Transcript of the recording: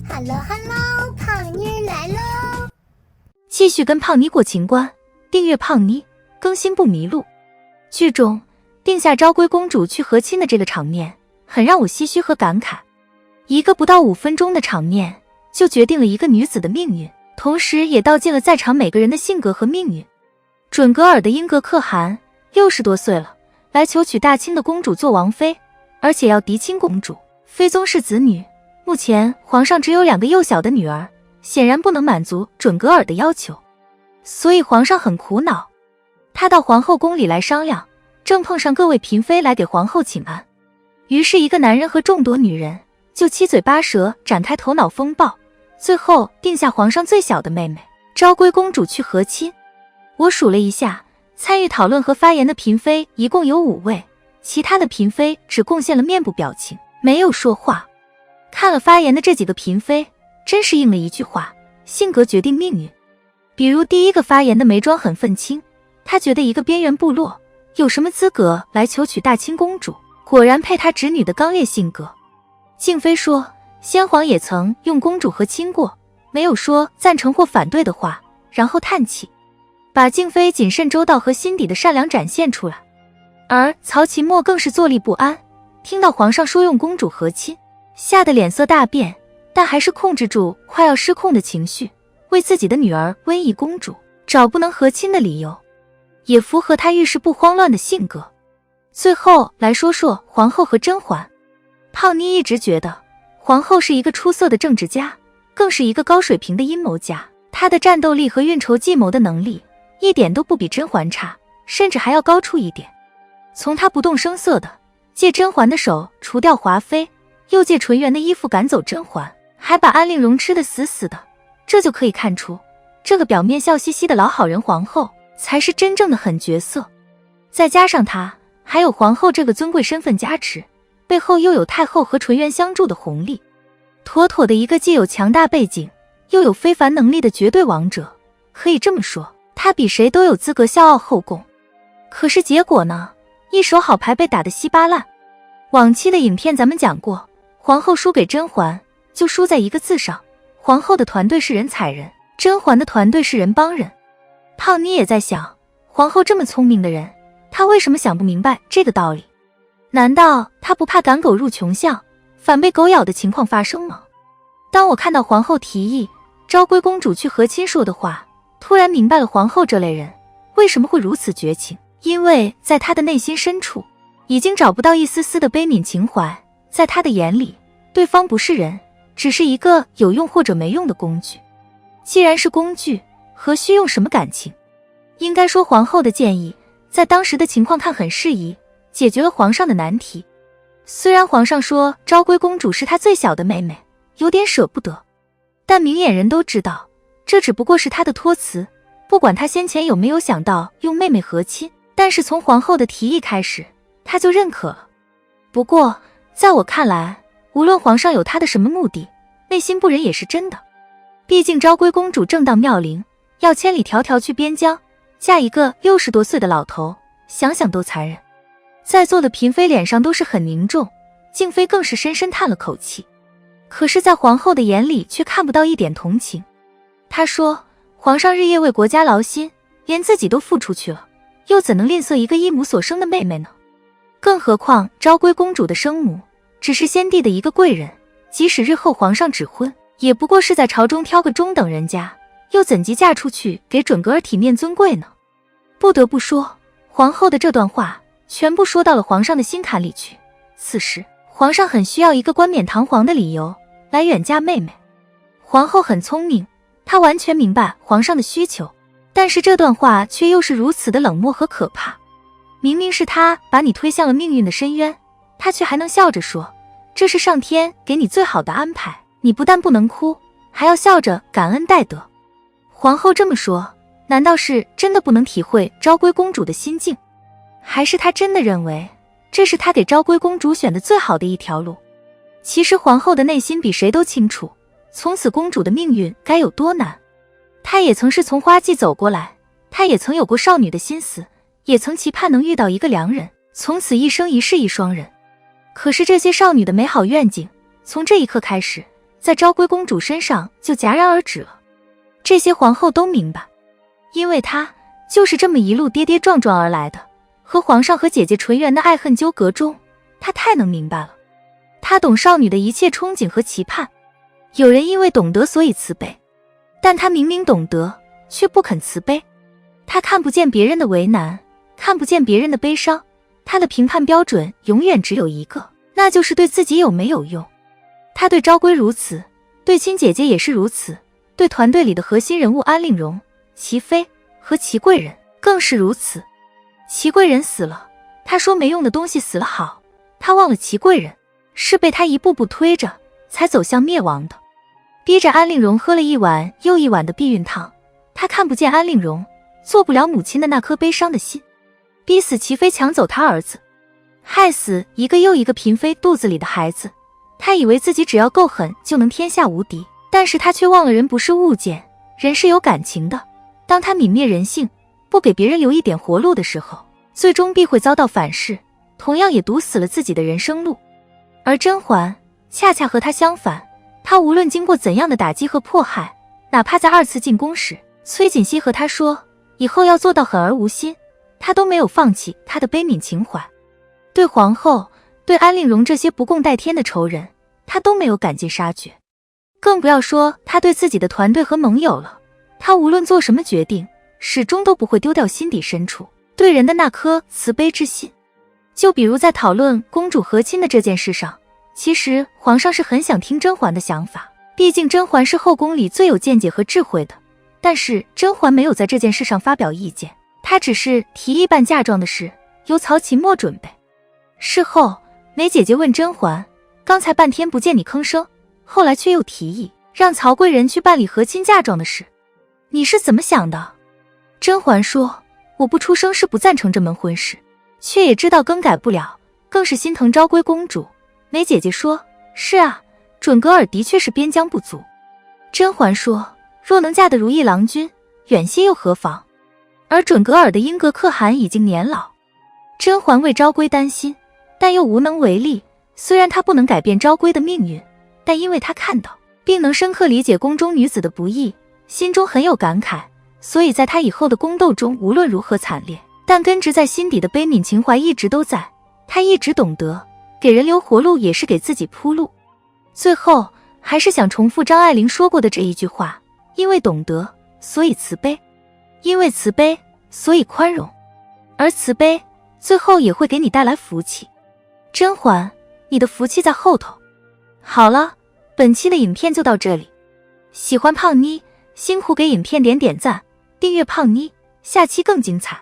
Hello Hello， 胖妮儿来喽！继续跟胖妮过情关，订阅胖妮，更新不迷路。剧中定下昭归公主去和亲的这个场面，很让我唏嘘和感慨。一个不到5分钟的场面，就决定了一个女子的命运，同时也道尽了在场每个人的性格和命运。准格尔的英格可汗60多岁了，来求娶大清的公主做王妃，而且要嫡亲公主，非宗室子女。目前皇上只有2个幼小的女儿，显然不能满足准格尔的要求，所以皇上很苦恼。他到皇后宫里来商量，正碰上各位嫔妃来给皇后请安。于是一个男人和众多女人就七嘴八舌展开头脑风暴，最后定下皇上最小的妹妹昭归公主去和亲。我数了一下，参与讨论和发言的嫔妃一共有5位，其他的嫔妃只贡献了面部表情，没有说话。看了发言的这几个嫔妃，真是应了一句话，性格决定命运。比如第一个发言的眉庄很愤青，她觉得一个边缘部落有什么资格来求娶大清公主，果然配她侄女的刚烈性格。静妃说先皇也曾用公主和亲过，没有说赞成或反对的话，然后叹气，把静妃谨慎周到和心底的善良展现出来。而曹琴墨更是坐立不安，听到皇上说用公主和亲，吓得脸色大变，但还是控制住快要失控的情绪，为自己的女儿温宜公主找不能和亲的理由，也符合她遇事不慌乱的性格。最后来说说皇后和甄嬛。胖妮一直觉得皇后是一个出色的政治家，更是一个高水平的阴谋家，她的战斗力和运筹计谋的能力一点都不比甄嬛差，甚至还要高出一点。从她不动声色的借甄嬛的手除掉华妃，又借纯元的衣服赶走甄嬛，还把安陵容吃得死死的，这就可以看出这个表面笑嘻嘻的老好人皇后才是真正的狠角色。再加上她还有皇后这个尊贵身份加持，背后又有太后和纯元相助的红利，妥妥的一个既有强大背景又有非凡能力的绝对王者。可以这么说，她比谁都有资格笑傲后宫。可是结果呢？一手好牌被打得稀巴烂。往期的影片咱们讲过，皇后输给甄嬛就输在一个字上，皇后的团队是人踩人，甄嬛的团队是人帮人。胖妮也在想，皇后这么聪明的人，她为什么想不明白这个道理？难道她不怕赶狗入穷巷，反被狗咬的情况发生吗？当我看到皇后提议昭归公主去和亲说的话，突然明白了皇后这类人为什么会如此绝情，因为在她的内心深处已经找不到一丝丝的悲悯情怀，在她的眼里，对方不是人，只是一个有用或者没用的工具。既然是工具，何须用什么感情？应该说皇后的建议在当时的情况看很适宜，解决了皇上的难题。虽然皇上说昭归公主是他最小的妹妹，有点舍不得，但明眼人都知道这只不过是他的托词，不管他先前有没有想到用妹妹和亲，但是从皇后的提议开始，他就认可了。不过在我看来，无论皇上有他的什么目的，内心不忍也是真的。毕竟昭归公主正当妙龄，要千里迢迢去边疆嫁一个60多岁的老头，想想都残忍。在座的嫔妃脸上都是很凝重，静妃更是深深叹了口气。可是在皇后的眼里却看不到一点同情。她说，皇上日夜为国家劳心，连自己都付出去了，又怎能吝啬一个一母所生的妹妹呢？更何况昭归公主的生母只是先帝的一个贵人，即使日后皇上指婚，也不过是在朝中挑个中等人家，又怎及嫁出去给准格尔体面尊贵呢？不得不说，皇后的这段话全部说到了皇上的心坎里去。此时皇上很需要一个冠冕堂皇的理由来远嫁妹妹。皇后很聪明，她完全明白皇上的需求，但是这段话却又是如此的冷漠和可怕。明明是她把你推向了命运的深渊，她却还能笑着说，这是上天给你最好的安排，你不但不能哭，还要笑着感恩戴德。皇后这么说，难道是真的不能体会昭归公主的心境，还是她真的认为这是她给昭归公主选的最好的一条路？其实皇后的内心比谁都清楚，从此公主的命运该有多难。她也曾是从花季走过来，她也曾有过少女的心思，也曾期盼能遇到一个良人，从此一生一世一双人。可是这些少女的美好愿景从这一刻开始，在昭归公主身上就戛然而止了。这些皇后都明白，因为她就是这么一路跌跌撞撞而来的，和皇上和姐姐纯元的爱恨纠葛中，她太能明白了。她懂少女的一切憧憬和期盼。有人因为懂得所以慈悲，但她明明懂得，却不肯慈悲。她看不见别人的为难，看不见别人的悲伤，她的评判标准永远只有一个，那就是对自己有没有用。她对昭归如此，对亲姐姐也是如此，对团队里的核心人物安令荣、齐妃和齐贵人更是如此。齐贵人死了，她说没用的东西死了好，她忘了齐贵人是被她一步步推着才走向灭亡的。逼着安令荣喝了一碗又一碗的避孕汤，她看不见安令荣做不了母亲的那颗悲伤的心，逼死齐妃抢走她儿子，害死一个又一个嫔妃肚子里的孩子。她以为自己只要够狠就能天下无敌，但是她却忘了人不是物件，人是有感情的。当她泯灭人性，不给别人留一点活路的时候，最终必会遭到反噬，同样也堵死了自己的人生路。而甄嬛恰恰和她相反，她无论经过怎样的打击和迫害，哪怕在2次进宫时，崔槿汐和她说以后要做到狠而无心，她都没有放弃她的悲悯情怀。对皇后，对安令荣这些不共戴天的仇人，她都没有赶尽杀绝。更不要说她对自己的团队和盟友了，她无论做什么决定，始终都不会丢掉心底深处对人的那颗慈悲之心。就比如在讨论公主和亲的这件事上，其实皇上是很想听甄嬛的想法，毕竟甄嬛是后宫里最有见解和智慧的。但是甄嬛没有在这件事上发表意见，她只是提议办嫁妆的事由曹琴墨准备。事后梅姐姐问甄嬛，刚才半天不见你吭声，后来却又提议让曹贵人去办理和亲嫁妆的事，你是怎么想的？甄嬛说，我不出声是不赞成这门婚事，却也知道更改不了，更是心疼昭归公主。梅姐姐说，是啊，准格尔的确是边疆不足。甄嬛说，若能嫁得如意郎君，远些又何妨？而准格尔的英格可汗已经年老。甄嬛为昭归担心，但又无能为力。虽然她不能改变昭归的命运，但因为她看到并能深刻理解宫中女子的不易，心中很有感慨，所以在她以后的宫斗中无论如何惨烈，但根植在心底的悲悯情怀一直都在。她一直懂得给人留活路也是给自己铺路。最后还是想重复张爱玲说过的这一句话，因为懂得，所以慈悲；因为慈悲，所以宽容。而慈悲最后也会给你带来福气。甄嬛，你的福气在后头。好了，本期的影片就到这里。喜欢胖妮，辛苦给影片点赞，订阅胖妮，下期更精彩。